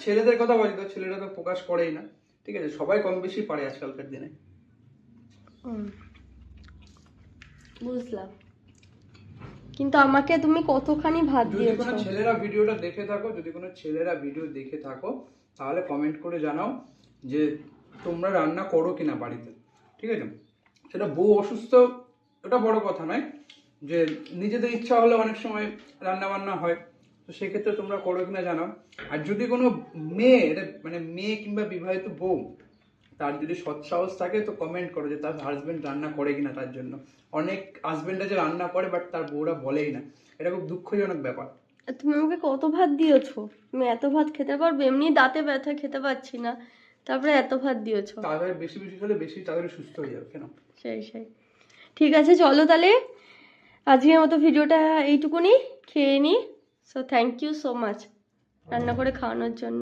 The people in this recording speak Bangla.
ছেলেদের কথা বলি তো, ছেলেরা তো প্রকাশ করেই না, ঠিক আছে, সবাই কম বেশি পারে আজকালকার দিনে। বুঝলাম, কিন্তু আমাকে তুমি কতখানি ভাত যদি দিয়েছো? কোনো ছেলেরা ভিডিওটা দেখে থাকো, তাহলে কমেন্ট করে জানাও যে তোমরা রান্না করো কিনা বাড়িতে, ঠিক আছে। সেটা বউ অসুস্থ ওটা বড় কথা নয়, যে নিজেদের ইচ্ছা হলে অনেক সময় রান্না বান্না হয়, তো সেক্ষেত্রে তোমরা করো কিনা জানাও। আর যদি কোনো মেয়ে, এটা মানে মেয়ে কিংবা বিবাহিত বউ, তার যদি সৎসাহস থাকে তো কমেন্ট করো যে তার হাজবেন্ড রান্না করে কিনা তার জন্য। অনেক হাজবেন্ড আছে রান্না করে বাট তার বউরা বলেই না, এটা খুব দুঃখজনক ব্যাপার। তুমি আমাকে কত ভাত দিয়েছো? তুমি এত ভাত খেতে পারবে? এমনি দাঁতে ব্যথা, খেতে পাচ্ছি না, তারপরে এত ভাত দিয়েছো। তাড়াতাড়ি বেশি বেশি হলে বেশি তাড়াতাড়ি সুস্থ হয়ে যাবে কেন। সেই ঠিক আছে, চলো তাহলে আজকের মতো ভিডিওটা এইটুকুনি, খেয়ে নি। So thank you so much রান্না করে খাওয়ানোর জন্য।